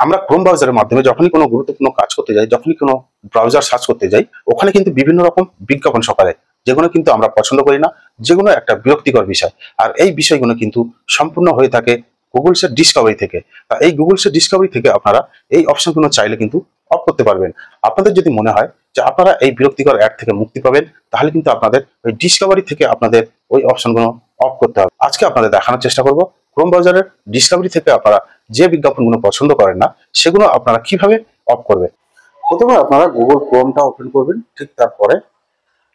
আমরা ক্রোম ব্রাউজারের মাধ্যমে যখনই কোনো গুরুত্বপূর্ণ কাজ করতে যাই, যখনই কোনো ব্রাউজার সার্চ করতে যাই, ওখানে কিন্তু বিভিন্ন রকম বিজ্ঞাপন সকালে, যেগুলো কিন্তু আমরা পছন্দ করি না, যেগুলো একটা বিরক্তিকর বিষয়। আর এই বিষয়গুলো কিন্তু সম্পূর্ণ হয়ে থাকে গুগলসের ডিসকভারি থেকে। এই গুগলসের ডিসকভারি থেকে আপনারা এই অপশনগুলো চাইলে কিন্তু অফ করতে পারবেন। আপনাদের যদি মনে হয় যে আপনারা এই বিরক্তিকর অ্যাড থেকে মুক্তি পাবেন, তাহলে কিন্তু আপনাদের ওই ডিসকভারি থেকে আপনাদের ওই অপশনগুলো অফ করতে হবে। আজকে আপনাদের দেখানোর চেষ্টা করব ক্রোম ব্রাউজারের ডিসকভারি থেকে আপনারা যে বিজ্ঞাপনগুলো পছন্দ করেন না, সেগুলো আপনারা কিভাবে অফ করবেন। প্রথমে আপনারা গুগল ক্রোমটা ওপেন করবেন। ঠিক তারপরে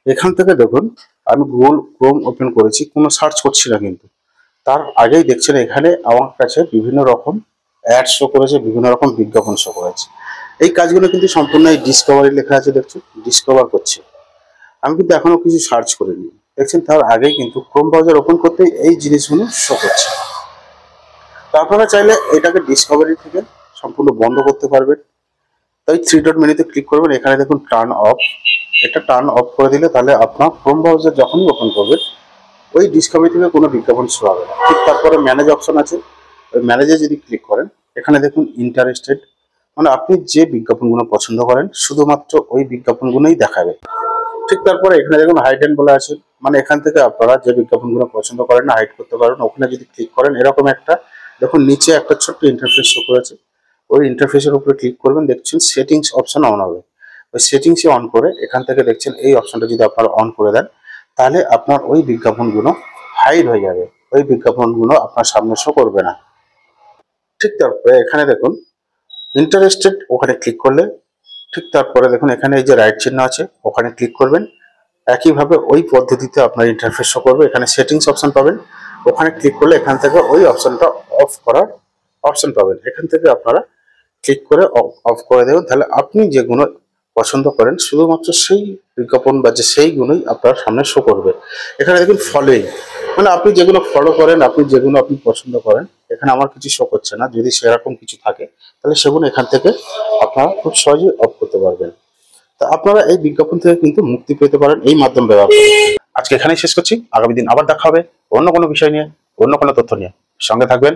এখান থেকে দেখুন, আমি গুগল ক্রোম ওপেন করেছি, কোনো সার্চ করছি না, কিন্তু তার আগেই দেখছেন এখানে আমার কাছে বিভিন্ন রকম অ্যাড শো করেছে, বিভিন্ন রকম বিজ্ঞাপন শো করেছে। এই কাজগুলো কিন্তু সম্পূর্ণ এই ডিসকভারি লেখা আছে, দেখছেন ডিসকভার করছে। আমি কিন্তু এখনো কিছু সার্চ করিনি, দেখছেন তার আগেই কিন্তু ক্রোম ব্রাউজার ওপেন করতে এই জিনিসগুলো শো করছে। তো আপনারা চাইলে এটাকে ডিসকভারি থেকে সম্পূর্ণ বন্ধ করতে পারবেন। তাই থ্রি ডট মেনুতে ক্লিক করবেন, এখানে দেখুন টার্ন অফ। এটা টার্ন অফ করে দিলে তাহলে আপনার ক্রোম ব্রাউজার যখনই ওপেন করবেন ওই ডিসকভারি থেকে কোনো বিজ্ঞাপন শো হবে না। ঠিক তারপরে ম্যানেজ অপশন আছে, ওই ম্যানেজে যদি ক্লিক করেন, এখানে দেখুন ইন্টারেস্টেড, মানে আপনি যে বিজ্ঞাপনগুলো পছন্দ করেন শুধুমাত্র ওই বিজ্ঞাপনগুলোই দেখাবে। ঠিক তারপরে এখানে দেখুন হাইড এন্ড বলা আছে, মানে এখান থেকে আপনারা যে বিজ্ঞাপনগুলো পছন্দ করেন না হাইড করতে পারেন। ওখানে যদি ক্লিক করেন এরকম একটা দেখুন নিচে একটা ছোট্ট ইন্টারফেস শো করেছে, ওই ইন্টারফেসের উপরে ক্লিক করবেন, দেখছেন সেটিংস অপশন অন হবে। ওই সেটিংসে অন করে এখান থেকে দেখছেন এই অপশনটা যদি আপনারা অন করে দেন, তাহলে আপনার ওই বিজ্ঞাপনগুলো হাইড হয়ে যাবে, ওই বিজ্ঞাপনগুলো আপনার সামনে শো করবে না। ঠিক তারপরে এখানে দেখুন ইন্টারেস্টেড, ওখানে ক্লিক করলে ঠিক তারপরে দেখুন এখানে এই যে রাইট চিহ্ন আছে, ওখানে ক্লিক করবেন। একইভাবে ওই পদ্ধতিতে আপনার ইন্টারফেস শো করবে। এখানে সেটিংস অপশন পাবেন, ওখানে ক্লিক করলে এখান থেকে ওই অপশনটা অফ করার অপশন পাবেন। এখান থেকে আপনারা ক্লিক করে অফ করে দেবেন, তাহলে আপনি যেগুলো পছন্দ করেন শুধুমাত্র সেই বিজ্ঞাপন বা যে সেইগুলোই আপনার সামনে শো করবে। এখানে দেখুন ফলোইং, মানে আপনি যেগুলো ফলো করেন, আপনি যেগুলো আপনি পছন্দ করেন, এখানে আমার কিছু শো করছে না। যদি সেরকম কিছু থাকে তাহলে সেগুলো এখান থেকে আপনারা খুব সহজেই অফ করতে পারবেন। তা আপনারা এই বিজ্ঞাপন থেকে কিন্তু মুক্তি পেতে পারেন এই মাধ্যম ব্যবহার করে। আজকে এখানেই শেষ করছি, আগামী দিন আবার দেখা হবে অন্য কোনো বিষয় নিয়ে, অন্য কোনো তথ্য নিয়ে। সঙ্গে থাকবেন,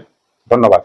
ধন্যবাদ।